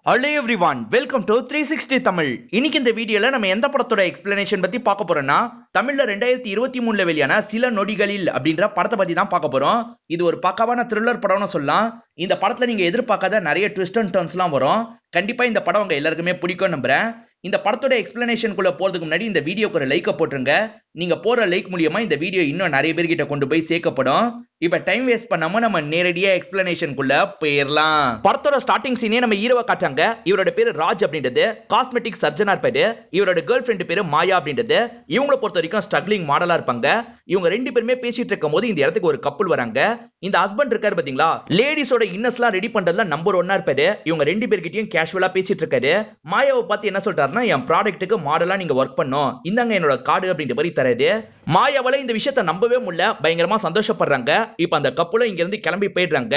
Hello everyone, welcome to 360 Tamil. இன்னைக்கு இந்த வீடியோல நம்ம எந்த படத்தோட எக்ஸ்பிளனேஷன் பத்தி பார்க்க போறோம்னா, தமிழ்ல 2023ல வெளியான சில நொடிகளில் அப்படின்ற படத்தை பத்தி தான் பார்க்க போறோம். இது ஒரு பக்காவான த்ரில்லர் படம்னு சொல்லலாம். இந்த படத்துல நீங்க எதிர்பார்க்காத நிறைய ட்விஸ்ட் அண்ட் டர்ன்ஸ்லாம் வரும். கண்டிப்பா இந்த படம் உங்க எல்லாருக்குமே பிடிக்கும் நம்புறேன். இந்த படத்தோட எக்ஸ்பிளனேஷனுக்குள்ள போறதுக்கு முன்னாடி இந்த வீடியோக்கு ஒரு லைக்க போட்டுருங்க. நீங்க போற லைக் மூலியமா இந்த வீடியோ இன்னும் நிறைய பேர்கிட்ட கொண்டு போய் சேர்க்கப்படும். இப்ப டைம் வேஸ்ட் பண்ணாம நம்ம நேரடியா எக்ஸ்பிளனேஷனுக்குள்ள போயிடலாம். படத்தோட ஸ்டார்டிங் சீனே நம்ம ஹீரோவை காட்டுறாங்க. இவரோட பேரு ராஜ் அப்படின்றது காஸ்மெட்டிக் சர்ஜனா இருப்பாரு. இவரோட கேர்ள் ஃபிரெண்ட் பேரு மாயா அப்படின்றது. இவங்கள பொறுத்த வரைக்கும் ஸ்ட்ரகிளிங் மாடலா இருப்பாங்க. இவங்க ரெண்டு பேருமே பேசிட்டு இருக்கும் போது இந்த இடத்துக்கு ஒரு கப்பல் வராங்க. இந்த ஹஸ்பண்ட் இருக்காரு பாத்தீங்களா, லேடிஸோட இன்னஸ்லாம் ரெடி பண்றதுல நம்பர் 1 இருப்பாரு. இவங்க ரெண்டு பேர்கிட்டயும் கேஷுவலா பேசிட்டு இருக்காரு. மாயாவை பார்த்து என்ன சொல்றாருன்னா, என் ப்ராடக்ட்டுக்கு மாடலா நீங்க ஒர்க் பண்ணும், இந்தாங்க என்னோட கார்டு அப்படின்ற மாதிரி தராரு. மாயாவால இந்த விஷயத்தை நம்பவே முடியல, பயங்கரமா சந்தோஷப்படுறாங்க. இப்ப அந்த கப்பலும் இங்க இருந்து கிளம்பி போயிடுறாங்க.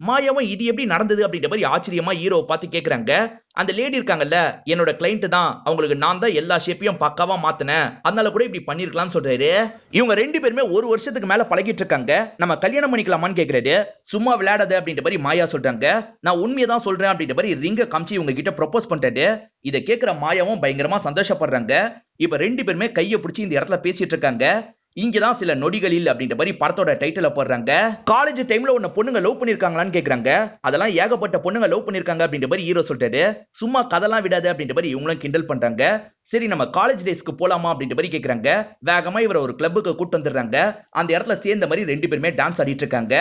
மாயாவும் இது எப்படி நடந்தது அப்படின்ற மாதிரி ஆச்சரியமா ஹீரோவை பார்த்து கேக்குறாங்க. அந்த லேடி இருக்காங்கல்ல, என்னோட கிளைண்ட் தான், அவங்களுக்கு நான் தான் எல்லா ஷேப்பையும் பக்காவா மாத்தினேன், அதனால கூட இப்படி பண்ணிருக்கலாம்னு சொல்றாரு. இவங்க ரெண்டு பேருமே ஒரு வருஷத்துக்கு மேல பழகிட்டு இருக்காங்க. நம்ம கல்யாணம் பண்ணிக்கலாமான்னு கேக்குறாரு. சும்மா விளையாடாத அப்படின்ற மாதிரி மாயா சொல்றாங்க. நான் உண்மையை தான் சொல்றேன் அப்படின்ற மாதிரி ரிங்க காமிச்சு இவங்க கிட்ட ப்ரொபோஸ் பண்றாரு. இதை கேட்கிற மாயாவும் பயங்கரமா சந்தோஷப்படுறாங்க. இப்ப ரெண்டு பேருமே கையை பிடிச்சி இந்த இடத்துல பேசிட்டு இருக்காங்க. இங்கதான் சில நொடிகளில் அப்படின்ற மாதிரி படத்தோட டைட்டில போடுறாங்க. காலேஜ் டைம்ல ஒன்னு பொண்ணுங்க லவ் பண்ணிருக்காங்களான்னு கேக்குறாங்க. அதெல்லாம் ஏகப்பட்ட பொண்ணுங்க லவ் பண்ணிருக்காங்க அப்படின்ற மாதிரி ஹீரோ சொல்லிட்டாரு. சும்மா கதெல்லாம் விடாது அப்படின்ற மாதிரி இவங்களும் கிண்டல் பண்றாங்க. சரி நம்ம காலேஜ் டேஸ்க்கு போலாமா அப்படின்ற மாதிரி கேக்குறாங்க. வேகமா இவரை ஒரு கிளப்புக்கு கூட்டு வந்துடுறாங்க. அந்த இடத்துல சேர்ந்த மாதிரி ரெண்டு பேருமே டான்ஸ் ஆடிட்டு இருக்காங்க.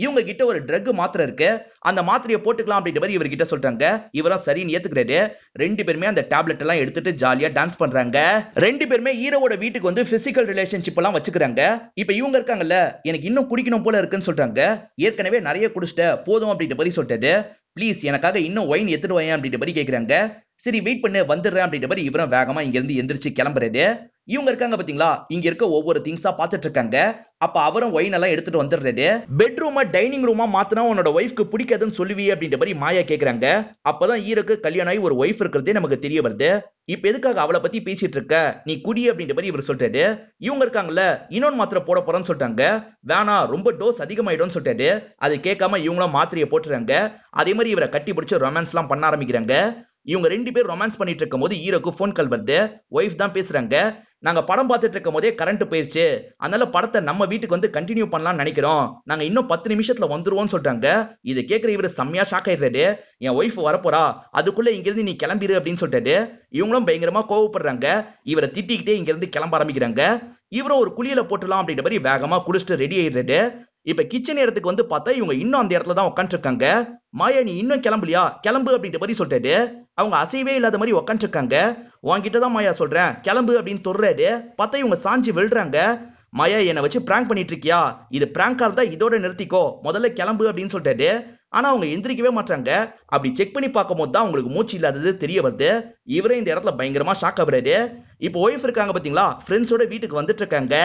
இவங்க கிட்ட ஒரு ட்ரக் மாத்திரை இருக்கு, அந்த மாத்திரையை போட்டுக்கலாம் அப்படின்ற மாதிரி இவர்கிட்ட சொல்றாங்க. இவரும் சரின்னு ஏத்துக்கிறாரு. ரெண்டு பேருமே அந்த டேப்லெட் எல்லாம் எடுத்துட்டு ஜாலியா டான்ஸ் பண்றாங்க. ரெண்டு பேருமே ஹீரோவோட வீட்டுக்கு வந்து பிசிக்கல் ரிலேஷன்ஷிப் எல்லாம் வச்சுக்கிறாங்க. இப்ப இவங்க இருக்காங்கல்ல, எனக்கு இன்னும் குடிக்கணும் போல இருக்குன்னு சொல்றாங்க. ஏற்கனவே நிறைய குடிச்சிட்ட போதும் அப்படின்ற மாதிரி சொல்லிட்டாரு. ப்ளீஸ் எனக்காக இன்னும் ஒயின் எடுத்துட்டு வாங்க அப்படின்ற மாதிரி கேக்குறாங்க. சரி வெயிட் பண்ணு வந்துடுறேன் அப்படின்ற மாதிரி இவரும் வேகமா இங்க இருந்து எந்திரிச்சு கிளம்புறாரு. இவங்க இருக்காங்க பாத்தீங்களா, இங்க இருக்க ஒவ்வொரு திங்ஸா பாத்துட்டு இருக்காங்க. அப்ப அவரும் ஒயின் எல்லாம் எடுத்துட்டு வந்துடுறாரு. பெட்ரூமா டைனிங் ரூமா மாத்தினா உன்னோட ஒய்ஃப்க்கு பிடிக்காதுன்னு சொல்லுவியே அப்படின்ற மாதிரி மாயா கேக்குறாங்க. அப்பதான் ஹீரோக்கு கல்யாணம் ஆகி ஒரு ஒய்ஃப் இருக்கிறதே நமக்கு தெரிய வருது. இப்ப எதுக்காக அவளை பத்தி பேசிட்டு இருக்க, நீ குடி அப்படின்ற மாதிரி இவர் சொல்றாரு. இவங்க இருக்காங்கல்ல, இன்னொன்னு மாத்திரை போட போறேன்னு சொல்றாங்க. வேணா ரொம்ப டோஸ் அதிகமாயிடும் சொல்றாரு. அது கேட்காம இவங்களும் மாத்திரையை போட்டுறாங்க. அதே மாதிரி இவரை கட்டி பிடிச்சு ரொமான்ஸ் எல்லாம் பண்ண ஆரம்பிக்கிறாங்க. இவங்க ரெண்டு பேர் ரொமான்ஸ் பண்ணிட்டு இருக்கும் போது ஹீரோக்கு போன் கால் வருது. ஒய்ஃப் தான் பேசுறாங்க. நாங்க படம் பார்த்துட்டு இருக்கும் போதே கரண்ட் போயிருச்சு, அதனால படத்தை நம்ம வீட்டுக்கு வந்து கண்டினியூ பண்ணலாம்னு நினைக்கிறோம், நாங்க இன்னும் 10 நிமிஷத்துல வந்துருவோம்னு சொல்றாங்க. இதை கேட்கிற இவரு செம்மையா ஷாக் ஆயிடுறாரு. என் ஒய்ஃப் வரப்போறா, அதுக்குள்ள இங்க இருந்து நீ கிளம்பிரு அப்படின்னு சொல்லிட்டாரு. இவங்களும் பயங்கரமா கோவப்படுறாங்க. இவரை திட்டிக்கிட்டே இங்க இருந்து கிளம்ப ஆரம்பிக்கிறாங்க. இவரும் ஒரு குளியல போட்டுலாம் அப்படின்ற மாதிரி வேகமா குளிச்சுட்டு ரெடி ஆயிடுறாரு. இப்ப கிச்சன் இடத்துக்கு வந்து பார்த்தா இவங்க இன்னும் அந்த இடத்துல தான் உட்காந்து இருக்காங்க. மாயா நீ இன்னும் கிளம்பலையா, கிளம்பு அப்படின்ற மாதிரி சொல்லிட்டாரு. அவங்க அசைவே இல்லாத மாதிரி உட்காந்து இருக்காங்க. உன்கிட்டதான் மாயா சொல்றேன் கிளம்பு அப்படின்னு சொல்றாரு. பார்த்தா இவங்க சாஞ்சி விழுறாங்க. மாயா என்னை வச்சு பிராங்க் பண்ணிட்டு இருக்கியா, இது பிராங்கா இருந்தா இதோட நிறுத்திக்கோ, முதல்ல கிளம்பு அப்படின்னு சொல்லிட்டாரு. ஆனா அவங்க எந்திரிக்கவே மாட்டாங்க. அப்படி செக் பண்ணி பார்க்கும் போது தான் அவங்களுக்கு மூச்சு இல்லாதது தெரிய வருது. இவரே இந்த இடத்துல பயங்கரமா ஷாக் ஆகுறாரு. இப்போ ஒய்ஃப் இருக்காங்க பாத்தீங்களா, ஃப்ரெண்ட்ஸோட வீட்டுக்கு வந்துட்டு இருக்காங்க.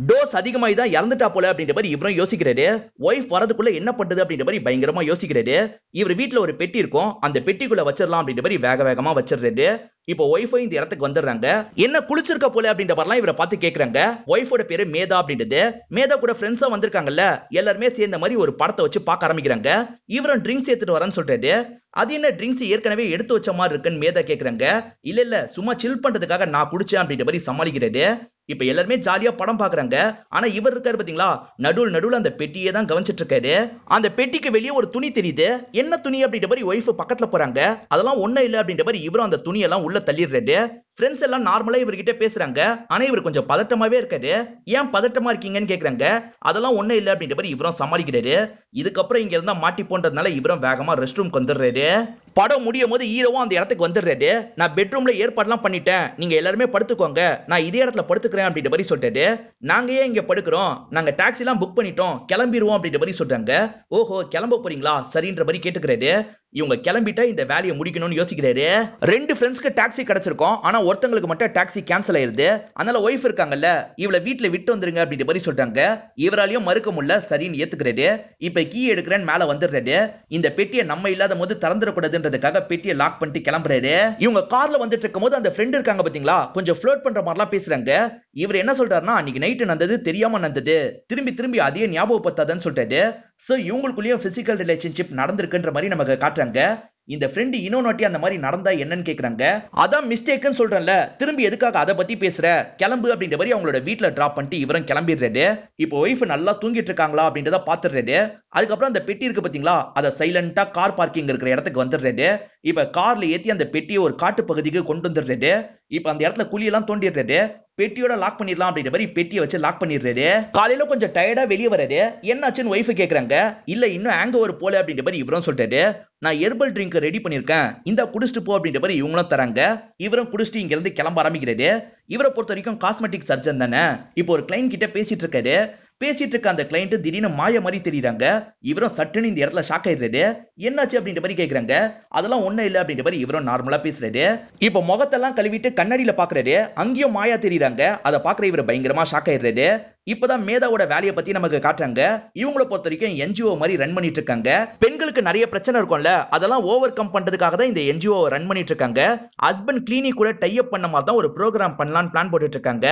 டோஸ் அதிகமாயி தான் இறந்துட்டா போல அப்படின்ற மாதிரி இவரும் யோசிக்கிறாரு. ஒய்ஃப் வரதுக்குள்ள என்ன பண்றது அப்படின்ற மாதிரி பயங்கரமா யோசிக்கிறாரு. இவர் வீட்டுல ஒரு பெட்டி இருக்கும், அந்த பெட்டிக்குள்ள வச்சிடலாம் அப்படின்ற மாதிரி வேக வேகமா வச்சிடுறாரு. இப்போ ஒய்ஃபை இந்த இடத்துக்கு வந்துடுறாங்க. என்ன குளிச்சிருக்க போல அப்படின்ற மாதிரிலாம் இவரை பார்த்து கேக்குறாங்க. ஒய்ஃபோட பேரு மேதா அப்படின்றது. மேதா கூட ஃப்ரெண்ட்ஸா வந்திருக்காங்கல்ல, எல்லாருமே சேர்ந்த மாதிரி ஒரு படத்தை வச்சு பார்க்க ஆரம்பிக்கிறாங்க. இவரும் ட்ரிங்க்ஸ் எடுத்துட்டு வரேன்னு சொல்றாரு. அது என்ன ட்ரிங்க்ஸ் ஏற்கனவே எடுத்து வச்ச மாதிரி இருக்குன்னு மேதா கேக்குறாங்க. இல்ல சும்மா சில் பண்றதுக்காக நான் குடிச்சேன் அப்படின்ற மாதிரி சமாளிக்கிறாரு. இப்ப எல்லாருமே ஜாலியா படம் பாக்குறாங்க. ஆனா இவர் இருக்காரு பாத்தீங்களா, நடுவுல அந்த பெட்டியை தான் கவனிச்சிட்டு இருக்காரு. அந்த பெட்டிக்கு வெளியே ஒரு துணி தெரியுது. என்ன துணி அப்படின்ற மாதிரி ஒய்ஃப் பக்கத்துல போறாங்க. அதெல்லாம் ஒண்ணு இல்ல அப்படின்ற மாதிரி இவரும் அந்த துணியெல்லாம் உள்ள தள்ளிடுறாரு. ஃப்ரெண்ட்ஸ் எல்லாம் நார்மலா இவர்கிட்ட பேசுறாங்க. ஆனா இவர் கொஞ்சம் பதட்டமாவே இருக்காரு. ஏன் பதட்டமா இருக்கீங்கன்னு கேக்குறாங்க. அதெல்லாம் ஒண்ணு இல்ல அப்படின்ற மாதிரி இவரும் சமாளிக்கிறாரு. இதுக்கப்புறம் இங்க இருந்தா மாட்டி போன்றதுனால இவரும் வேகமா ரெஸ்ட் ரூம் வந்துடுறாரு. படம் முடியும் போது ஹீரோவும் அந்த இடத்துக்கு வந்துடுறாரு. நான் பெட்ரூம்ல ஏற்பாடுலாம் பண்ணிட்டேன், நீங்க எல்லாருமே படுத்துக்கோங்க, நான் இதே இடத்துல படுத்துக்கிறேன் அப்படின்ற மாதிரி சொல்லிட்டாரு. நாங்க ஏன் இங்க படுக்கிறோம், நாங்க டாக்ஸி எல்லாம் புக் பண்ணிட்டோம், கிளம்பிடுவோம் அப்படின்ற மாதிரி சொல்றாங்க. ஓஹோ கிளம்ப போறீங்களா சரின்ற மாதிரி கேட்டுக்கிறாரு. இவங்க கிளம்பிட்டா இந்த வேலையை முடிக்கணும்னு யோசிக்கிறாரு. ரெண்டு ஃப்ரெண்ட்ஸ்க்கு டாக்ஸி கிடைச்சிருக்கும், ஆனா ஒருத்தங்களுக்கு மட்டும் டாக்ஸி கேன்சல் ஆயிருது. அதனால ஒய்ஃப் இருக்காங்கல்ல, இவளை வீட்டுல விட்டு வந்துருங்க அப்படின்ற மாதிரி சொல்றாங்க. இவராலையும் மறுக்க முடியல, சரின்னு ஏத்துக்கிறாரு. இப்ப கீ எடுக்கிறேன்னு மேல வந்துடுறாரு. இந்த பெட்டியை நம்ம இல்லாத போது திறந்துடக்கூடாதுன்றதுக்காக பெட்டியை லாக் பண்ணிட்டு கிளம்புறாரு. இவங்க கார்ல வந்துட்டு இருக்கும் போது அந்த ஃப்ரெண்ட் இருக்காங்க பாத்தீங்களா, கொஞ்சம் ஃப்ளோட் பண்ற மாதிரிலாம் பேசுறாங்க. இவர் என்ன சொல்றாருன்னா, அன்னைக்கு நைட்டு நடந்தது தெரியாம நடந்தது, திரும்பி திரும்பி அதே ஞாபகப்படுத்தாதன்னு சொல்லிட்டாரு. சோ இவங்களுக்குள்ளேயும் பிசிக்கல் ரிலேஷன்ஷிப் நடந்திருக்குன்ற மாதிரி நமக்கு காட்டுறாங்க. இந்த ஃப்ரெண்ட் இன்னொன்னாட்டி அந்த மாதிரி நடந்தா என்னன்னு கேக்குறாங்க. அதான் மிஸ்டேக்னு சொல்றேன்ல, திரும்பி எதுக்காக அதை பத்தி பேசுற, கிளம்பு அப்படின்ற மாதிரி அவங்களோட வீட்டுல டிராப் பண்ணிட்டு இவரும் கிளம்பிடுறாரு. இப்போ ஒய்ஃப் நல்லா தூங்கிட்டு இருக்காங்களா அப்படின்றத பாத்துறாரு. அதுக்கப்புறம் அந்த பெட்டி இருக்கு பாத்தீங்களா, அதை சைலண்டா கார் பார்க்கிங் இருக்கிற இடத்துக்கு வந்துடுறாரு. இப்ப கார்ல ஏத்தி அந்த பெட்டியை ஒரு காட்டு பகுதிக்கு கொண்டு வந்துடுறாரு. இப்ப அந்த இடத்துல குழியெல்லாம் தோண்டிடுறாரு. பெட்டியோட லாக் பண்ணிடலாம் அப்படின்ற மாதிரி பெட்டியை வச்சு லாக் பண்ணிடுறாரு. காலையில கொஞ்சம் டயர்டா வெளியே வராரு. என்னாச்சுன்னு ஒய்ஃப் கேக்குறாங்க. இல்ல இன்னும் ஹேங் ஓவர் போல அப்படின்ற மாதிரி இவரும் சொல்றாரு. நான் ஹெர்பல் ட்ரிங்க் ரெடி பண்ணிருக்கேன், இந்த குடிச்சிட்டு போ அப்படின்ற மாதிரி இவங்களும் தராங்க. இவரும் குடிச்சிட்டு இங்க இருந்து கிளம்ப ஆரம்பிக்கிறாரு. இவரை பொறுத்த வரைக்கும் காஸ்மெட்டிக் சர்ஜன் தானே. இப்போ ஒரு கிளைண்ட் கிட்ட பேசிட்டு இருக்காரு. பேசிட்டு இருக்க அந்த கிளைண்ட் திடீர்னு மாய மாதிரி தெரியுறாங்க. இவரும் சட்டுன்னு இந்த இடத்துல ஷாக் ஆயிடுறாரு. என்னாச்சு அப்படின்ற மாதிரி கேக்குறாங்க. அதெல்லாம் ஒண்ணும் இல்ல அப்படின்ற மாதிரி இவரும் நார்மலா பேசுறாரு. இப்போ முகத்தெல்லாம் கழுவிட்டு கண்ணாடியில பாக்குறாரு. அங்கேயும் மாயா தெரியுறாங்க. அதை பாக்குற இவர் பயங்கரமா ஷாக் ஆயிடுறாரு. இப்பதான் மேதாவோட வேலையை பத்தி நமக்கு காட்டுறாங்க. இவங்கள பொறுத்த வரைக்கும் என்ஜிஓ மாதிரி ரன் பண்ணிட்டு இருக்காங்க. பெண்களுக்கு நிறைய பிரச்சனை இருக்கும்ல, அதெல்லாம் ஓவர் கம் பண்றதுக்காக தான் இந்த என்ஜிஓ ரன் பண்ணிட்டு இருக்காங்க. ஹஸ்பண்ட் கிளினிக் கூட டை அப் பண்ண மாதிரி தான் ஒரு ப்ரோக்ராம் பண்ணலாம்னு பிளான் போட்டுட்டு இருக்காங்க.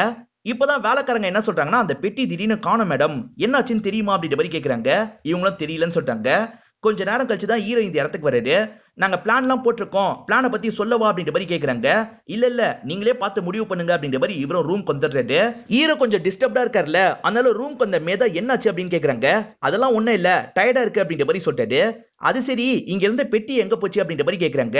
இப்பதான் வேலைக்காரங்க என்ன சொல்றாங்கன்னா, அந்த பெட்டி திடீர்னு காணோம் மேடம், என்னாச்சுன்னு தெரியுமா அப்படின்ற மாதிரி கேக்குறாங்க. இவங்களும் தெரியலன்னு சொல்றாங்க. கொஞ்ச நேரம் கழிச்சுதான் ஹீரோ இந்த இடத்துக்கு வராரு. நாங்க பிளான் எல்லாம் போட்டிருக்கோம், பிளானை பத்தி சொல்லவா அப்படின்ற மாதிரி கேக்குறாங்க. இல்ல நீங்களே பார்த்து முடிவு பண்ணுங்க அப்படின்ற மாதிரி இவரும் ரூம் வந்துடுறாரு. ஹீரோ கொஞ்சம் டிஸ்டர்ப்டா இருக்காருல்ல, அதனால ரூம் வந்த மேதா என்னாச்சு அப்படின்னு கேக்குறாங்க. அதெல்லாம் ஒண்ணும் இல்ல, டயர்டா இருக்கு அப்படின்ற மாதிரி சொல்லிட்டாரு. அது சரி, இங்க இருந்த பெட்டி எங்க போச்சு அப்படின்ற மாதிரி கேக்குறாங்க.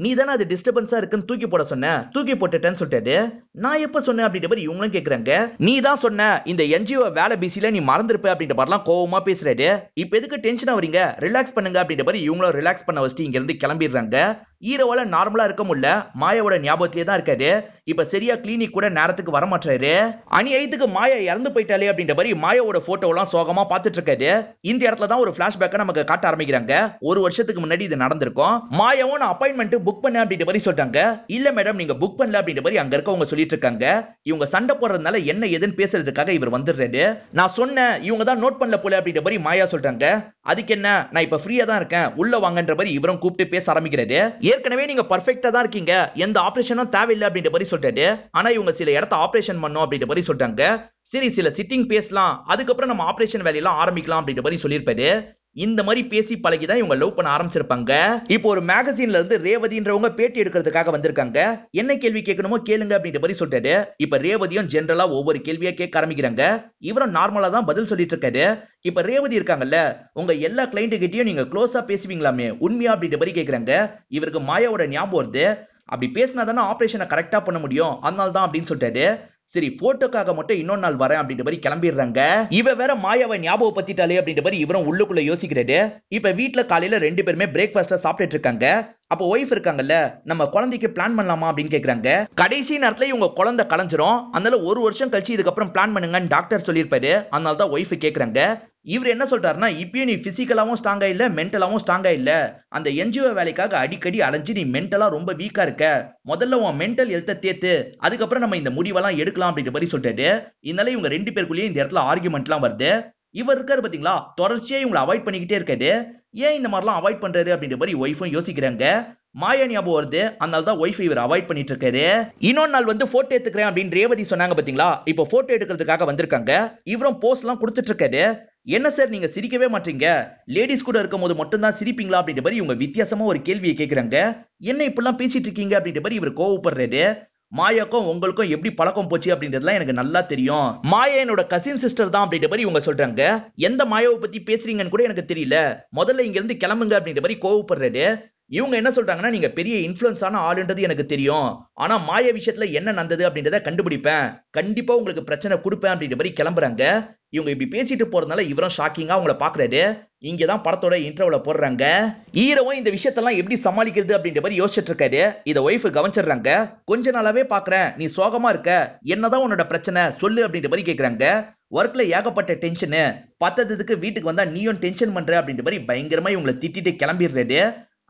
நீ தானே அது டிஸ்டர்பன்ஸா இருக்குன்னு தூக்கி போட சொன்ன, தூக்கி போட்டுட்டேன்னு சொல்லிட்டாரு. நான் எப்ப சொன்னேன் அப்படின்ற மாதிரி இவங்களும் கேக்குறாங்க. நீ தான் சொன்ன, இந்த என்ஜிஓ வேலை பிஸில நீ மறந்துருப்ப அப்படின்ற மாதிரிலாம் கோவமா பேசுறாரு. இப்ப எதுக்கு டென்ஷன் ஆவறீங்க, ரிலாக்ஸ் பண்ணுங்க அப்படின்ற மாதிரி இவங்களும் ரிலாக்ஸ் பண்ண வச்சுட்டு இங்க இருந்து கிளம்பிடுறாங்க. ஹீரோவால நார்மலா இருக்க முடியல, மாயாவோட ஞாபகத்திலே தான் இருக்காரு. இப்ப சரியா கிளினிக் கூட நேரத்துக்கு வர மாட்டாரு. அநியாயத்துக்கு மாயா இறந்து போயிட்டாலே அப்படின்ற மாதிரி மாயாவோட போட்டோ எல்லாம் சோகமா பாத்துட்டு இருக்காரு. இந்த இடத்துல தான் ஒரு பிளாஷ்பேக்கை நமக்கு காட்ட ஆரம்பிக்கிறாங்க. ஒரு வருஷத்துக்கு முன்னாடி இது நடந்திருக்கும். மாயாவும் நான் அப்பாயின்மெண்ட் புக் பண்ண அப்படின்ற மாதிரி சொல்றாங்க. இல்ல மேடம், நீங்க புக் பண்ணல அப்படின்ற மாதிரி அங்க இருக்கவங்க சொல்லிட்டு இருக்காங்க. இவங்க சண்டை போடுறதுனால என்ன ஏதுன்னு பேசுறதுக்காக இவர் வந்துடுறாரு. நான் சொன்னேன், இவங்க தான் நோட் பண்ணல போல அப்படின்ற மாதிரி மாயா சொல்றாங்க. அதுக்கு என்ன, நான் இப்ப ஃப்ரீயா தான் இருக்கேன், உள்ள வாங்கன்ற மாதிரி இவரும் கூப்பிட்டு பேச ஆரம்பிக்கிறாரு. ஏற்கனவே நீங்க பர்ஃபெக்ட்டா தான் இருக்கீங்க, எந்த ஆபரேஷனும் தேவையில்லை அப்படின்ற மாதிரி சொல்றாரு. ஆனா இவங்க சில இடத்த ஆபரேஷன் பண்ணோம் அப்படின்ற மாதிரி சொல்றாங்க. சரி, சில சிட்டிங் பேசலாம், அதுக்கப்புறம் நம்ம ஆபரேஷன் வேலையெல்லாம் ஆரம்பிக்கலாம் அப்படின்ற மாதிரி சொல்லியிருப்பாரு. இந்த மாதிரி பேசி பழகிதான் இவங்க லவ் பண்ண ஆரம்பிச்சிருப்பாங்க. இப்போ ஒரு மேகசின்ல இருந்து ரேவதின்றவங்க பேட்டி எடுக்கிறதுக்காக வந்திருக்காங்க. என்ன கேள்வி கேட்கணுமோ கேளுங்க அப்படின்ற மாதிரி சொல்றாரு. இப்ப ரேவதியும் ஜெனரலா ஒவ்வொரு கேள்வியா கேட்க ஆரம்பிக்கிறாங்க. இவரும் நார்மலா தான் பதில் சொல்லிட்டு இருக்காரு. இப்ப ரேவதி இருக்காங்கல்ல, உங்க எல்லா கிளைண்ட் கிட்டயும் நீங்க க்ளோஸா பேசுவீங்களாமே, உண்மையா அப்படின்ற மாதிரி கேக்குறாங்க. இவருக்கு மாயாவோட ஞாபகம் வருது. அப்படி பேசினா தானே ஆபரேஷனை கரெக்டா பண்ண முடியும், அதனால தான் அப்படின்னு சொல்லிட்டாரு. சரி, போட்டோக்காக மட்டும் இன்னொரு நாள் வரேன் அப்படின்ற மாதிரி கிளம்பிடுறாங்க. இவ வேற மாயாவை ஞாபகப்படுத்திட்டாலே அப்படின்ற மாதிரி இவரும் உள்ளுக்குள்ள யோசிக்கிறாரு. இப்ப வீட்டுல காலையில 2 பேருமே பிரேக்ஃபாஸ்ட் சாப்பிட்டுட்டு இருக்காங்க. அப்போ ஒய்ஃப் இருக்காங்கல்ல, நம்ம குழந்தைக்கு பிளான் பண்ணலாமா அப்படின்னு கேக்குறாங்க. கடைசி நேரத்துல இவங்க குழந்தை கலைஞ்சிரும், அதனால ஒரு வருஷம் கழிச்சு இதுக்கப்புறம் பிளான் பண்ணுங்கன்னு டாக்டர் சொல்லியிருப்பாரு. அதனால தான் ஒய்ஃப் கேக்குறாங்க. இவர் என்ன சொல்றாருன்னா, இப்பயும் நீ பிசிக்கலாவும் ஸ்ட்ராங்கா இல்ல, மென்டலாவும் ஸ்ட்ராங்கா இல்ல, அந்த என்ஜிஓ வேலைக்காக அடிக்கடி அலைஞ்சு நீ மென்டலா ரொம்ப வீக்கா இருக்க, முதல்ல உன் மென்டல் ஹெல்த்தை தேத்து, அதுக்கப்புறம் நம்ம இந்த முடிவெல்லாம் எடுக்கலாம் அப்படின்ற மாதிரி சொல்லிட்டாரு. இதனால இவங்க 2 பேருக்குள்ளேயே இந்த இடத்துல ஆர்குமெண்ட்லாம் வருது. இவர் இருக்காரு பாத்தீங்களா, தொடர்ச்சியா இவங்களை அவாய்ட் பண்ணிக்கிட்டே இருக்காரு. ஏன் இந்த மாதிரிலாம் அவாய்ட் பண்றாரு அப்படின்ற மாதிரி ஒய்ஃபும் யோசிக்கிறாங்க. மாயா ஞாபகம் வருது, அதனால தான் ஒய்ஃப் இவர் அவாய்ட் பண்ணிட்டு இருக்காரு. இன்னொரு நாள் வந்து போட்டோ எடுத்துக்கிறேன் அப்படின்னு ரேவதி சொன்னாங்க பாத்தீங்களா, இப்போ போட்டோ எடுக்கிறதுக்காக வந்திருக்காங்க. இவரும் போஸ் எல்லாம் கொடுத்துட்டு இருக்காரு. என்ன சார் நீங்க சிரிக்கவே மாட்டீங்க, லேடிஸ் கூட இருக்கும் போது மட்டும் தான் சிரிப்பீங்களா அப்படின்ற மாதிரி இவங்க வித்தியாசமா ஒரு கேள்வியை கேக்குறாங்க. என்ன இப்பெல்லாம் பேசிட்டு இருக்கீங்க அப்படின்ற மாதிரி இவர் கோவப்படுறாரு. மாயாக்கும் உங்களுக்கும் எப்படி பழக்கம் போச்சு அப்படின்றதுலாம் எனக்கு நல்லா தெரியும், மாயா என்னோட கசின் சிஸ்டர் தான் அப்படின்ற மாதிரி இவங்க சொல்றாங்க. எந்த மாயாவை பத்தி பேசுறீங்கன்னு கூட எனக்கு தெரியல, முதல்ல இங்க இருந்து கிளம்புங்க அப்படின்ற மாதிரி கோவப்படுறாரு. இவங்க என்ன சொல்றாங்கன்னா, நீங்க பெரிய இன்ஃப்ளூயன்ஸான ஆளுன்றது எனக்கு தெரியும், ஆனா மாய விஷயத்துல என்ன நடந்தது அப்படின்றத கண்டுபிடிப்பேன், கண்டிப்பா உங்களுக்கு பிரச்சனை கொடுப்பேன் அப்படின்ற மாதிரி கிளம்புறாங்க. இவங்க இப்படி பேசிட்டு போறதுனால இவரும் ஷாக்கிங்கா அவங்கள பாக்குறாரு. இங்கதான் படத்தோட இன்ட்ரோல போடுறாங்க. ஹீரோவும் இந்த விஷயத்தெல்லாம் எப்படி சமாளிக்கிறது அப்படின்ற மாதிரி யோசிச்சுட்டு இருக்காரு. இத ஒய்ஃப் கவனிச்சிடுறாங்க. கொஞ்ச நாளாவே பாக்குறேன் நீ சோகமா இருக்க, என்னதான் உன்னோட பிரச்சனை சொல்லு அப்படின்ற மாதிரி கேக்குறாங்க. ஒர்க்ல ஏகப்பட்ட டென்ஷனு, பத்ததுக்கு வீட்டுக்கு வந்தா நீயும் டென்ஷன் பண்ற அப்படின்ற மாதிரி பயங்கரமா இவங்களை திட்டிட்டு கிளம்பிடுறாரு.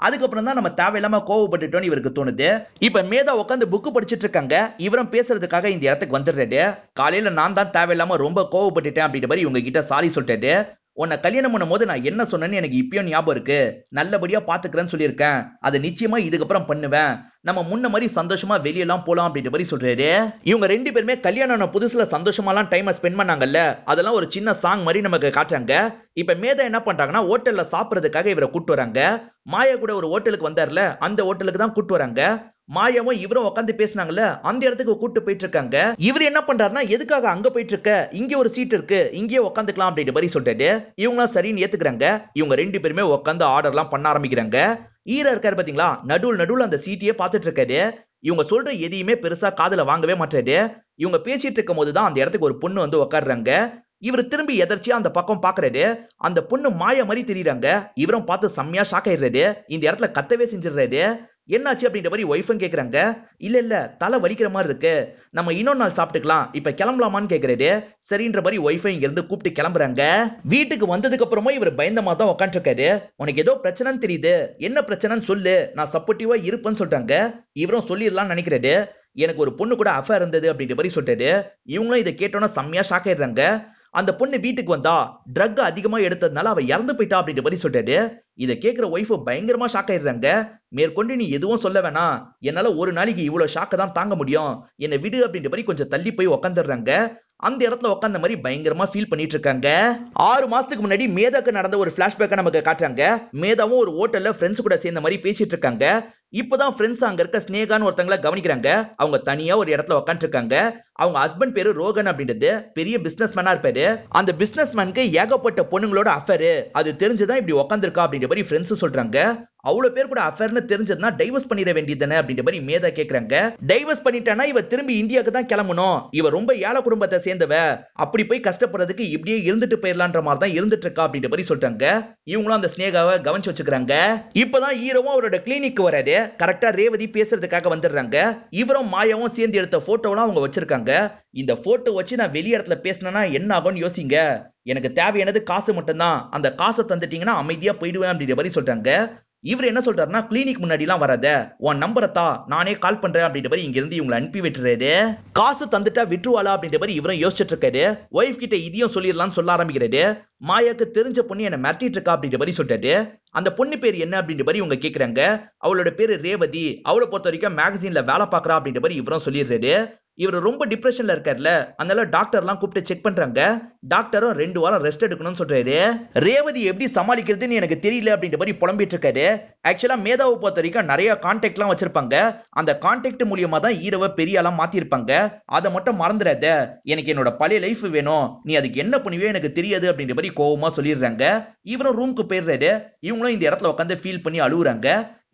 அதுக்கப்புறம் தான் நம்ம தேவையில்லாம கோவப்பட்டுட்டோம்னு இவருக்கு தோணுது. இப்ப மேதா உட்காந்து புக்கு படிச்சிட்டு இருக்காங்க. இவரும் பேசுறதுக்காக இந்த இடத்துக்கு வந்துடுறாரு. காலையில நான் தான் தேவையில்லாம ரொம்ப கோவப்பட்டுட்டேன் அப்படின்ற மாதிரி இவங்க கிட்ட சாரி சொல்லிட்டாரு. உன்னை கல்யாணம் பண்ணும் போது நான் என்ன சொன்னேன்னு எனக்கு இப்பயும் ஞாபகம் இருக்கு. நல்லபடியா பாத்துக்கிறேன்னு சொல்லியிருக்கேன். அதை நிச்சயமா இதுக்கப்புறம் பண்ணுவேன். நம்ம முன்ன மாதிரி சந்தோஷமா வெளியெல்லாம் போலாம் அப்படின்ற மாதிரி சொல்றாரு. இவங்க ரெண்டு பேருமே கல்யாணம் ஆன புதுசுல சந்தோஷமாலாம் டைம் ஸ்பெண்ட் பண்ணாங்கல்ல, அதெல்லாம் ஒரு சின்ன சாங் மாதிரி நமக்கு காட்டுறாங்க. இப்ப மேதா என்ன பண்றாங்கன்னா ஹோட்டல்ல சாப்பிடுறதுக்காக இவரை கூட்டு வராங்க. மாயா கூட ஒரு ஹோட்டலுக்கு வந்தார்ல, அந்த ஹோட்டலுக்கு தான் கூட்டு வராங்க. மாயாவும் இவரும் உட்காந்து பேசினாங்கல்ல, அந்த இடத்துக்கு கூட்டு போயிட்டு இருக்காங்க. இவர் என்ன பண்றாருன்னா, எதுக்காக அங்க போயிட்டு இருக்க, இங்க ஒரு சீட் இருக்கு, இங்கே உட்காந்துக்கலாம் அப்படின்ற மாதிரி சொல்லிட்டு இவங்களும் சரின்னு ஏத்துக்கிறாங்க. இவங்க ரெண்டு பேருமே உட்காந்து ஆர்டர்லாம் பண்ண ஆரம்பிக்கிறாங்க. ஈரா இருக்காரு பாத்தீங்களா, நடுவுல அந்த சீட்டையே பார்த்துட்டு இருக்காரு. இவங்க சொல்ற எதையுமே பெருசா காதுல வாங்கவே மாட்டாரு. இவங்க பேசிட்டு இருக்கும் போதுதான் அந்த இடத்துக்கு ஒரு பொண்ணு வந்து உட்காடுறாங்க. இவர் திரும்பி எதர்ச்சியா அந்த பக்கம் பாக்குறாரு. அந்த பொண்ணு மாயா மாதிரி தெரியுறாங்க. இவரும் பார்த்து செம்மையா ஷாக் ஆயிடுறாரு. இந்த இடத்துல கத்தவே செஞ்சிடுறாரு. என்னாச்சு அப்படின்ற மாதிரி ஒய்ஃபும் கேக்குறாங்க. இல்ல தலை வலிக்கிற மாதிரி இருக்கு, நம்ம இன்னொரு நாள் சாப்பிட்டுக்கலாம், இப்ப கிளம்பலாமான்னு கேக்குறாரு. சரின்ற மாதிரி ஒய்ஃபை இங்க இருந்து கூப்பிட்டு கிளம்புறாங்க. வீட்டுக்கு வந்ததுக்கு அப்புறமா இவர் பயந்தமா தான் உட்காந்து இருக்காரு. உனக்கு ஏதோ பிரச்சனைன்னு தெரியுது, என்ன பிரச்சனைன்னு சொல்லு, நான் சப்போர்ட்டிவா இருப்பேன்னு சொல்றாங்க. இவரும் சொல்லிடலாம்னு நினைக்கிறாரு. எனக்கு ஒரு பொண்ணு கூட அஃபேர் இருந்தது அப்படின்ற மாதிரி சொல்றாரு. இவங்களும் இதை கேட்டோன்னா செம்மையா ஷாக் ஆயிடுறாங்க. அந்த பொண்ணு வீட்டுக்கு வந்தா ட்ரக் அதிகமா எடுத்ததுனால அவ இறந்து போயிட்டா அப்படின்ற மாதிரி சொல்றாரு. இதை கேட்கிற ஒய்ஃப் பயங்கரமா ஷாக் ஆயிடுறாங்க. மேற்கொண்டு நீ எதுவும் சொல்ல வேணாம், என்னால ஒரு நாளைக்கு இவ்வளவு ஷாக்க தான் தாங்க முடியும், என்னை விடு அப்படின்ற மாதிரி கொஞ்சம் தள்ளி போய் உட்காந்துடுறாங்க. அந்த இடத்துல உட்கார்ந்த மாதிரி பயங்கரமா ஃபீல் பண்ணிட்டு இருக்காங்க. 6 மாசத்துக்கு முன்னாடி மேதாக்கு நடந்த ஒரு பிளாஷ்பேக்கை நமக்கு காட்டுறாங்க. மேதாவும் ஒரு ஹோட்டல்ல ஃப்ரெண்ட்ஸ் கூட சேர்ந்த மாதிரி பேசிட்டு இருக்காங்க. இப்பதான் ஃப்ரெண்ட்ஸ் அங்க இருக்க ஸ்னேகான்னு ஒருத்தங்கள கவனிக்கிறாங்க. அவங்க தனியா ஒரு இடத்துல உட்காந்து இருக்காங்க. அவங்க ஹஸ்பண்ட் பேரு ரோகன் அப்படின்றது பெரிய பிசினஸ் மேனா இருப்பாரு. அந்த பிசினஸ் மேனுக்கு ஏகப்பட்ட பொண்ணுங்களோட அஃபேர், அது தெரிஞ்சுதான் இப்படி உட்காந்துருக்கா அப்படின்ற மாதிரி ஃப்ரெண்ட்ஸ் சொல்றாங்க. அவ்வளவு பேர் கூட அஃபேர்னு தெரிஞ்சதுன்னா டைவர்ஸ் பண்ணிட வேண்டியதுதானே அப்படின்ற மாதிரி மேதா கேக்குறாங்க. டைவர்ஸ் பண்ணிட்டானா இவ திரும்பி இந்தியாவுக்கு தான் கிளம்பணும், இவ ரொம்ப ஏழை குடும்பத்தை சேர்ந்தவ, அப்படி போய் கஷ்டப்படுறதுக்கு இப்படியே இருந்துட்டு போயிடலான்ற மாதிரி தான் இருந்துட்டு இருக்கா அப்படின்ற மாதிரி சொல்றாங்க. இவங்களும் அந்த ஸ்னேகாவை கவனிச்சு வச்சுக்கிறாங்க. இப்பதான் ஹீரோவும் அவரோட கிளினிக் வராது. கரெக்டா ரேவதி பேசுறதுக்காக வந்துடுறாங்க. இவரும் மாயாவும் சேர்ந்து எடுத்த போட்டோலாம் அவங்க வச்சிருக்காங்க. இந்த போட்டோ வச்சு நான் வெளிய இடத்துல பேசினா என்ன ஆகும்னு யோசிங்க, எனக்கு தேவையானது காசு மட்டும்தான், அந்த காசை தந்துட்டீங்கன்னா அமைதியா போயிடுவேன் அப்படின்ற மாதிரி சொல்றாங்க. இவர் என்ன சொல்றாருன்னா, கிளினிக் முன்னாடி எல்லாம் வராத, உன் நம்பரை தான், நானே கால் பண்றேன் அப்படின்ற மாதிரி இங்க இருந்து இவங்களை அனுப்பி விட்டுறாரு. காசு தந்துட்டா விட்டுருவாளா அப்படின்ற மாதிரி இவரும் யோசிச்சுட்டு இருக்காரு. ஒய்ஃப் கிட்ட இதையும் சொல்லிடலாம்னு சொல்ல ஆரம்பிக்கிறாரு. மாயாக்கு தெரிஞ்ச பொண்ணு என்ன மிரட்டிட்டு இருக்கா அப்படின்ற மாதிரி சொல்லிட்டாரு. அந்த பொண்ணு பேர் என்ன அப்படின்ற மாதிரி இவங்க கேக்குறாங்க. அவளோட பேரு ரேவதி, அவளை பொறுத்த வரைக்கும் மேகசின்ல வேலை பாக்குறா அப்படின்ற மாதிரி இவரும் சொல்லிடுறாரு. இவர் ரொம்ப டிப்ரெஷன்ல இருக்காருல, அதனால டாக்டர் எல்லாம் கூப்பிட்டு செக் பண்றாங்க. டாக்டரும் 2 வாரம் ரெஸ்ட் எடுக்கணும்னு சொல்றாரு. ரேவதி எப்படி சமாளிக்கிறதுன்னு எனக்கு தெரியல அப்படின்ற மாதிரி புலம்பிட்டு இருக்காரு. ஆக்சுவலா மேதாவை பொறுத்த வரைக்கும் நிறைய கான்டாக்ட் எல்லாம் வச்சிருப்பாங்க. அந்த கான்டாக்ட் மூலியமா தான் ஹீரோவை பெரிய ஆளா மாத்திருப்பாங்க. அதை மட்டும் மறந்துடாத, எனக்கு என்னோட பழைய லைஃப் வேணும், நீ அதுக்கு என்ன பண்ணுவியோ எனக்கு தெரியாது அப்படின்ற மாதிரி கோவமா சொல்லிடுறாங்க. இவரும் ரூமுக்கு போயிடுறாரு. இவங்களும் இந்த இடத்துல உட்காந்து ஃபீல் பண்ணி அழுகுறாங்க.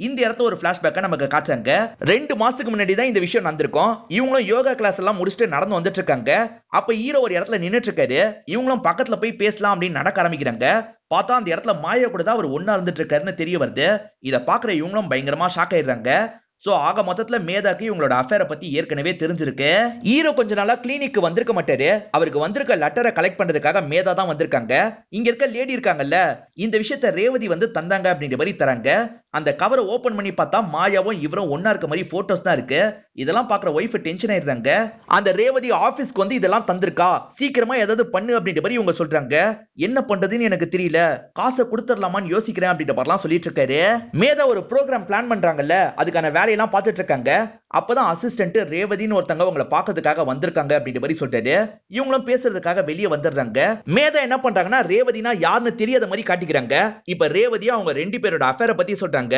இந்த இடத்துல ஒரு பிளாஷ்பேக்கை நமக்கு காட்டுறாங்க. 2 மாசத்துக்கு முன்னாடி தான் இந்த விஷயம் நடந்திருக்கும். இவங்களும் யோகா கிளாஸ் எல்லாம் முடிச்சுட்டு நடந்து வந்துட்டு இருக்காங்க. அப்ப ஹீரோ ஒரு இடத்துல நின்னுட்டு இருக்காரு. இவங்களும் பக்கத்துல போய் பேசலாம் அப்படின்னு நடக்க ஆரம்பிக்கிறாங்க. பார்த்தா அந்த இடத்துல மாயா கூட தான் அவர் ஒன்னா இருந்துட்டு இருக்காருன்னு தெரிய வருது. இதை பாக்குற இவங்களும் பயங்கரமா ஷாக் ஆயிடுறாங்க. சோ ஆக மொத்தத்துல மேதாக்கு இவங்களோட அஃபேரை பத்தி ஏற்கனவே தெரிஞ்சிருக்கு. ஹீரோ கொஞ்ச நாளா கிளினிக்கு வந்திருக்க மாட்டாரு. அவருக்கு வந்திருக்க லெட்டரை கலெக்ட் பண்றதுக்காக மேதா தான் வந்திருக்காங்க. இங்க இருக்க லேடி இருக்காங்கல்ல, இந்த விஷயத்த ரேவதி வந்து தந்தாங்க அப்படின்ற மாதிரி தராங்க. அந்த கவரை ஓபன் பண்ணி பார்த்தா மாயாவும் இவரும் ஒன்னா இருக்க மாதிரி போட்டோஸ் தான் இருக்கு. இதெல்லாம் பாக்குற ஒய்ஃப் டென்ஷன் ஆயிடுறாங்க. அந்த ரேவதி ஆபீஸ்க்கு வந்து இதெல்லாம் தந்திருக்கா, சீக்கிரமா ஏதாவது பண்ணு அப்படின்ற மாதிரி இவங்க சொல்றாங்க. என்ன பண்றதுன்னு எனக்கு தெரியல, காசை கொடுத்துடலாமான்னு யோசிக்கிறேன் அப்படின்ற மாதிரிலாம் சொல்லிட்டு இருக்காரு. மேதா ஒரு ப்ரோக்ராம் பிளான் பண்றாங்கல்ல, அதுக்கான வேலையெல்லாம் பார்த்துட்டு இருக்காங்க. அப்பதான் அசிஸ்டன்ட் ரேவதின்னு ஒருத்தங்க அவங்களை பார்க்கறதுக்காக வந்திருக்காங்க அப்படின்ற மாதிரி சொல்லிட்டாரு. இவங்களும் பேசுறதுக்காக வெளியே வந்துடுறாங்க. மேதா என்ன பண்றாங்கன்னா, ரேவதினா யாருன்னு தெரியாத மாதிரி காட்டிக்கிறாங்க. இப்ப ரேவதியா அவங்க 2 பேரோட அஃபேரை பத்தி சொல்றாங்க.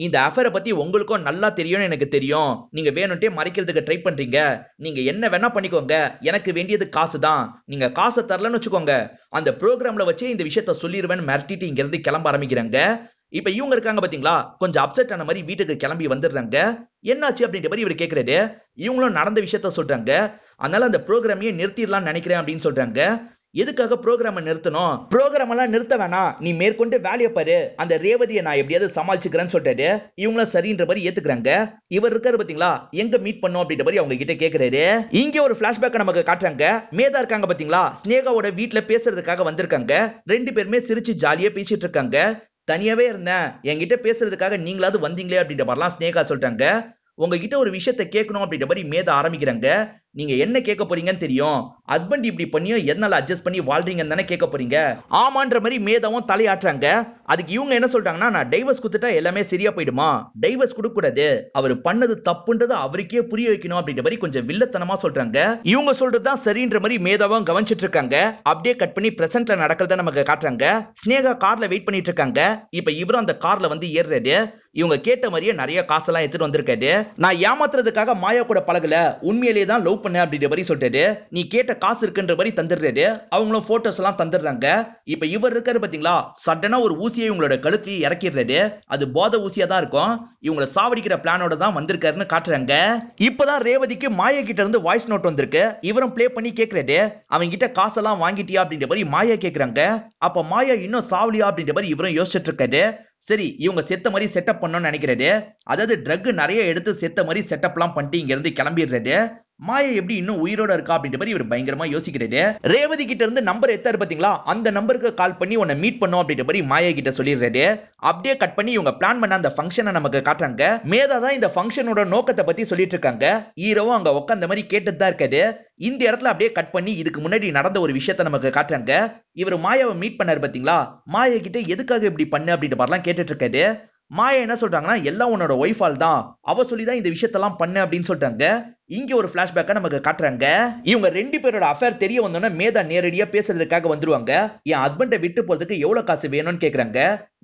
இந்த அஃபேரை பத்தி உங்களுக்கும் நல்லா தெரியும்னு எனக்கு தெரியும், நீங்க வேணும்ட்டே மறைக்கிறதுக்கு ட்ரை பண்றீங்க, நீங்க என்ன வேணா பண்ணிக்கோங்க, எனக்கு வேண்டியது காசு தான், நீங்க காசை தரலன்னு வச்சுக்கோங்க, அந்த ப்ரோக்ராம்ல வச்சே இந்த விஷயத்த சொல்லிடுவேன்னு மிரட்டிட்டு இங்க இருந்து கிளம்ப ஆரம்பிக்கிறாங்க. இப்ப இவங்க இருக்காங்க பாத்தீங்களா, கொஞ்சம் அப்செட் ஆன மாதிரி வீட்டுக்கு கிளம்பி வந்துடுறாங்க. என்னாச்சு அப்படின்ற மாதிரி இவர் கேக்குறாரு. இவங்களும் நடந்த விஷயத்த சொல்றாங்க. அதனால அந்த ப்ரோக்ராமையே நிறுத்திடலாம்னு நினைக்கிறேன் அப்படின்னு சொல்றாங்க. எதுக்காக ப்ரோக்ராம் நிறுத்தணும், ப்ரோக்ராம் எல்லாம் நிறுத்த வேணாம், நீ மேற்கொண்டு வேலையை பாரு, அந்த ரேவதியை நான் எப்படியாவது சமாளிச்சுக்கிறேன்னு சொல்லிட்டாரு. இவங்களும் சரின்ற மாதிரி ஏத்துக்கிறாங்க. இவர் இருக்காரு பாத்தீங்களா, எங்க மீட் பண்ணோம் அப்படின்ற மாதிரி அவங்க கிட்ட கேக்குறாரு. இங்க ஒரு பிளாஷ்பேக் நமக்கு காட்டுறாங்க. மேதா இருக்காங்க பாத்தீங்களா, ஸ்னேகாவோட வீட்டுல பேசுறதுக்காக வந்திருக்காங்க. 2 பேருமே சிரிச்சு ஜாலியா பேசிட்டு இருக்காங்க. தனியாவே இருந்தேன், என்கிட்ட பேசுறதுக்காக நீங்களாவது வந்தீங்களே அப்படின்ற மாதிரிலாம் ஸ்னேகா சொல்றாங்க. உங்ககிட்ட ஒரு விஷயத்த கேட்கணும் அப்படின்ற மாதிரி மேதா ஆரம்பிக்கிறாங்க. நீங்க என்ன கேட்க போறீங்கன்னு தெரியும். ஹஸ்பண்ட் இப்படி பண்ணியும் எதனால அட்ஜஸ்ட் பண்ணி வாழ்றீங்கன்னு தானே கேட்க போறீங்க. ஆமான்ற மாதிரி மேதாவும் தலையாட்டுறாங்க. அதுக்கு இவங்க என்ன சொல்றாங்கன்னா, நான் டைவர்ஸ் கொடுத்துட்டா எல்லாமே சரியா போயிடுமா, டைவர்ஸ் கொடுக்க கூடாது, அவர் பண்ணது தப்புன்றது அவருக்கே புரிய வைக்கணும் அப்படின்ற மாதிரி கொஞ்சம் வில்லத்தனமா சொல்றாங்க. இவங்க சொல்றதுதான் சரின்ற மாதிரி மேதாவும் கவனிச்சிட்டு இருக்காங்க. அப்படியே கட் பண்ணி பிரசன்ட்ல நடக்கிறத நமக்கு காட்டுறாங்க. ஸ்னேகா கார்ல வெயிட் பண்ணிட்டு இருக்காங்க. இப்ப இவரும் அந்த கார்ல வந்து ஏறுறாரு. இவங்க கேட்ட மாதிரியே நிறைய காசெல்லாம் எடுத்துட்டு வந்திருக்காரு. நான் ஏமாத்துறதுக்காக மாயா கூட பழகல, உண்மையிலேயே தான் லவ் பண்ண அப்படின்ற மாதிரி சொல்லிட்டாரு. நீ கேட்ட காசு இருக்குன்ற மாதிரி தந்துடுறாரு. அவங்களும் போட்டோஸ் எல்லாம் தந்துடுறாங்க. இப்ப இவர் இருக்காரு பாத்தீங்களா, சடனா ஒரு ஊசியை இவங்களோட கழுத்தையே இறக்கிடுறாரு. அது போத ஊசியா தான் இருக்கும். இவங்களை சாவடிக்கிற பிளானோட தான் வந்திருக்காருன்னு காட்டுறாங்க. இப்பதான் ரேவதிக்கு மாயா கிட்ட இருந்து வாய்ஸ் நோட் வந்திருக்கு. இவரும் பிளே பண்ணி கேக்குறாரு. அவங்க கிட்ட காசெல்லாம் வாங்கிட்டியா அப்படின்ற மாதிரி மாயா கேக்குறாங்க. அப்ப மாயா இன்னும் சாவலியா அப்படின்ற மாதிரி இவரும் யோசிச்சுட்டு இருக்காரு. சரி, இவங்க செத்த மாதிரி செட்டப் பண்ணணும்னு நினைக்கிறாரு. அதாவது ட்ரக் நிறைய எடுத்து செத்த மாதிரி செட்டப்லாம் பண்ணிட்டு இங்க இருந்து கிளம்பிடுறாரு. மாயா எப்படி இன்னும் உயிரோட இருக்கா அப்படின்ற மாதிரி இவர் பயங்கரமா யோசிக்கிறாரு. ரேவதி கிட்ட இருந்து நம்பர் எடுத்தாரு பாத்தீங்களா, அந்த நம்பருக்கு கால் பண்ணி உன்னை மீட் பண்ணோம் அப்படின்ற மாதிரி மாயா கிட்ட சொல்லிடுறாரு. அப்படியே கட் பண்ணி இவங்க பிளான் பண்ண அந்த ஃபங்க்ஷனை நமக்கு காட்டுறாங்க. மேதா தான் இந்த ஃபங்க்ஷனோட நோக்கத்தை பத்தி சொல்லிட்டு இருக்காங்க. ஹீரோவும் அங்க உட்கார்ந்த மாதிரி கேட்டுட்டு தான் இருக்காரு. இந்த இடத்துல அப்படியே கட் பண்ணி இதுக்கு முன்னாடி நடந்த ஒரு விஷயத்தை நமக்கு காட்டுறாங்க. இவர் மாயாவை மீட் பண்ணாரு பாத்தீங்களா, மாயா கிட்ட எதுக்காக இப்படி பண்ணு அப்படின்ற மாதிரிலாம் கேட்டுட்டு இருக்காரு. மாயா என்ன சொல்றாங்கன்னா, எல்லாம் உன்னோட ஒய்ஃபால் தான், அவ சொல்லிதான் இந்த விஷயத்தெல்லாம் பண்ணு அப்படின்னு சொல்றாங்க. இங்க ஒரு பிளாஷ்பேக்கா நமக்கு காட்டுறாங்க. இவங்க ரெண்டு பேரோட அஃபேர் தெரிய வந்தோன்னா மேதா நேரடியா பேசுறதுக்காக வந்துருவாங்க. என் ஹஸ்பண்டை விட்டு போறதுக்கு எவ்வளவு காசு வேணும்னு கேக்குறாங்க.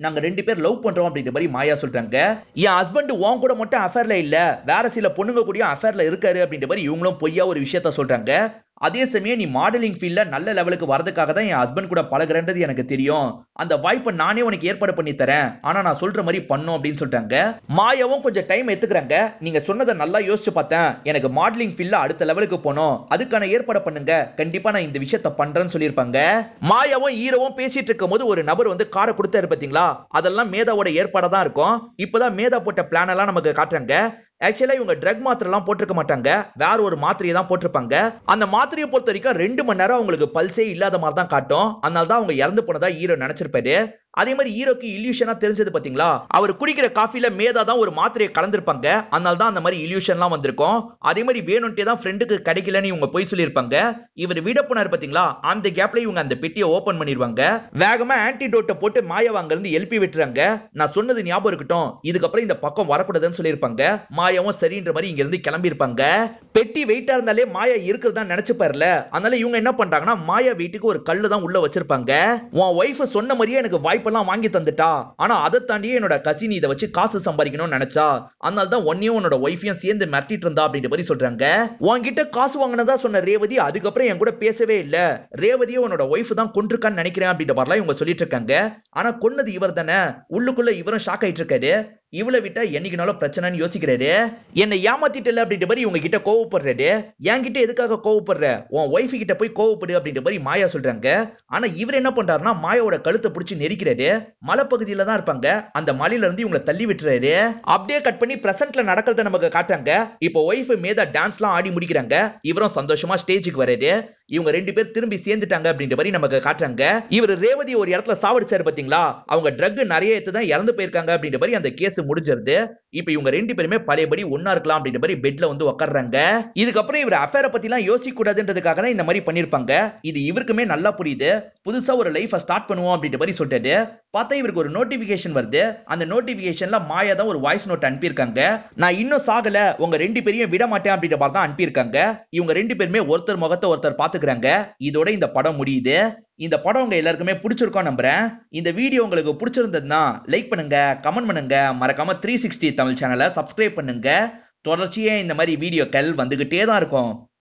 நாங்க ரெண்டு பேர் லவ் பண்றோம் அப்படின்ற மாதிரி மாயா சொல்றாங்க. என் ஹஸ்பண்ட் உன் கூட மட்டும் அஃபேர்ல இல்ல, வேற சில பொண்ணுங்க கூட அஃபேர்ல இருக்காரு அப்படின்ற மாதிரி இவங்களும் பொய்யா ஒரு விஷயத்த சொல்றாங்க. அதே சமயம் நீ மாடலிங் ஃபீல்ட்ல நல்ல லெவலுக்கு வரதுக்காக தான் என் ஹஸ்பண்ட் கூட பழகுறேன்றது எனக்கு தெரியும். அந்த வாய்ப்பை நானே உனக்கு ஏற்பாடு பண்ணி தரேன், ஆனா நான் சொல்ற மாதிரி பண்ணும் அப்படின்னு சொல்றாங்க. மாயாவும் கொஞ்சம் டைம் எடுத்துக்கிறாங்க. நீங்க சொன்னதை நல்லா யோசிச்சு பார்த்தேன், எனக்கு மாடலிங் ஃபீல்ட்ல அடுத்த லெவலுக்கு போனோம், அதுக்கான ஏற்பாடு பண்ணுங்க, கண்டிப்பா நான் இந்த விஷயத்தை பண்றேன்னு சொல்லியிருப்பாங்க. மாயாவும் ஹீரோவும் பேசிட்டு இருக்கும் போது ஒரு நபர் வந்து காரை கொடுத்தாரு பாத்தீங்களா, அதெல்லாம் மேதாவோட ஏற்பாடா தான் இருக்கும். இப்பதான் மேதா போட்ட பிளான் எல்லாம் நமக்கு காட்டுறாங்க. ஆக்சுவலா இவங்க ட்ரக் மாத்திரை எல்லாம் போட்டிருக்க மாட்டாங்க, வேற ஒரு மாத்திரையை தான் போட்டிருப்பாங்க. அந்த மாத்திரையை பொறுத்த வரைக்கும் 2 மணி நேரம் அவங்களுக்கு பல்ஸே இல்லாத மாதிரி தான் காட்டும். அதனால தான் அவங்க இறந்து போனதா ஹீரோ நினைச்சிருப்பாரு. அதே மாதிரி ஹீரோக்கு இல்யூஷனா தெரிஞ்சது பாத்தீங்களா, அவர் குடிக்கிற காஃபில மேதா தான் ஒரு மாத்திரையை கலந்திருப்பாங்க. அதனால தான் அந்த மாதிரி இல்யூஷன்லாம் வந்திருக்கும். அதே மாதிரி வேணும்ட்டே தான் ஃப்ரெண்டுக்கு கிடைக்கலன்னு இவங்க போய் சொல்லியிருப்பாங்க. இவர் விட போனார் பாத்தீங்களா, அந்த கேப்ல இவங்க அந்த பெட்டியை ஓபன் பண்ணிடுவாங்க. வேகமா ஆன்டிடோட்டை போட்டு மாயாவை அங்க இருந்து எழுப்பி விட்டுறாங்க. நான் சொன்னது ஞாபகம் இருக்கட்டும், இதுக்கப்புறம் இந்த பக்கம் வரக்கூடாதுன்னு சொல்லியிருப்பாங்க. மாயாவும் சரின்ற மாதிரி இங்க இருந்து கிளம்பி இருப்பாங்க. பெட்டி வெயிட்டா இருந்தாலே மாயா இருக்கிறதா நினைச்சு பாருல. அதனால இவங்க என்ன பண்றாங்கன்னா, மாயா வீட்டுக்கு ஒரு கல்லு தான் உள்ள வச்சிருப்பாங்க. உன் ஒய்ஃப் சொன்ன மாதிரியே எனக்கு வாய்ப்பெல்லாம் வாங்கி தந்துட்டா, ஆனா அதை தாண்டியே என்னோட கசின் இதை வச்சு காசு சம்பாதிக்கணும்னு நினைச்சா, அதனால தான் ஒன்னையும் உன்னோட ஒய்ஃபையும் சேர்ந்து மிரட்டிட்டு இருந்தா அப்படின்ற மாதிரி சொல்றாங்க. உன்கிட்ட காசு வாங்கினதா சொன்ன ரேவதி அதுக்கப்புறம் என் கூட பேசவே இல்ல, ரேவதியை உன்னோட ஒய்ஃப் தான் கொண்டிருக்கான்னு நினைக்கிறேன் அப்படின்ற மாதிரிலாம் இவங்க சொல்லிட்டு இருக்காங்க. ஆனா கொன்னது இவர் தானே. உள்ளுக்குள்ள இவரும் ஷாக் ஆயிட்டு இருக்காரு. இவளை விட்டா என்னைக்குனாலும் பிரச்சனைன்னு யோசிக்கிறாரு. என்னை ஏமாத்திட்டல அப்படின்ற மாதிரி இவங்க கிட்ட கோவப்படுறாரு. என்கிட்ட எதுக்காக கோவப்படுற, உன் ஒய்ஃப் கிட்ட போய் கோவப்படு அப்படின்ற மாதிரி மாயா சொல்றாங்க. ஆனா இவர் என்ன பண்றாருன்னா, மாயாவோட கழுத்தை பிடிச்சி நெரிக்கிறாரு. மலைப்பகுதியில தான் இருப்பாங்க, அந்த மலையில இருந்து இவங்களை தள்ளி விட்டுறாரு. அப்படியே கட் பண்ணி பிரசன்ட்ல நடக்கிறத நமக்கு காட்டுறாங்க. இப்போ ஒய்ஃப் மேதா டான்ஸ்லாம் ஆடி முடிக்கிறாங்க. இவரும் சந்தோஷமா ஸ்டேஜுக்கு வராரு. இவங்க 2 பேர் திரும்பி சேர்ந்துட்டாங்க அப்படின்ற மாதிரி நமக்கு காட்டுறாங்க. இவர் ரேவதி ஒரு இடத்துல சாவடிச்சாரு பாத்தீங்களா, அவங்க ட்ரக் நிறைய எடுத்து தான் இறந்து போயிருக்காங்க அப்படின்ற மாதிரி அந்த கேஸ் முடிஞ்சிருது. இப்ப இவங்க 2 பேருமே பழையபடி ஒன்னா இருக்கலாம் அப்படின்ற மாதிரி பெட்ல வந்து உட்கார்றாங்க. இதுக்கப்புறம் இவர் அஃபேரை பத்தி எல்லாம் யோசிக்க கூடாதுன்றதுக்காக தான் இந்த மாதிரி பண்ணிருப்பாங்க. இது இவருக்குமே நல்லா புரியுது. புதுசா ஒரு லைஃபை ஸ்டார்ட் பண்ணுவோம் அப்படின்ற மாதிரி சொல்லிட்டு பார்த்தா இவருக்கு ஒரு நோட்டிபிகேஷன் வருது. அந்த நோட்டிபிகேஷன்ல மாயா தான் ஒரு வாய்ஸ் நோட் அனுப்பியிருக்காங்க. நான் இன்னும் சாகல, உங்க 2 பேரையும் விட மாட்டேன் அப்படின்ற மாதிரி தான் அனுப்பியிருக்காங்க. இவங்க 2 பேருமே ஒருத்தர் முகத்தை ஒருத்தர் பாத்துக்கிறாங்க. இதோட இந்த படம் முடியுது. இந்த படம் உங்க எல்லாருக்குமே பிடிச்சிருக்கும் நம்புறேன். இந்த வீடியோ உங்களுக்கு பிடிச்சிருந்ததுன்னா லைக் பண்ணுங்க, கமெண்ட் பண்ணுங்க, மறக்காம 360 தமிழ் சேனலை சப்ஸ்கிரைப் பண்ணுங்க. தொடர்ச்சியா இந்த மாதிரி வீடியோக்கள் வந்துகிட்டே தான் இருக்கும்.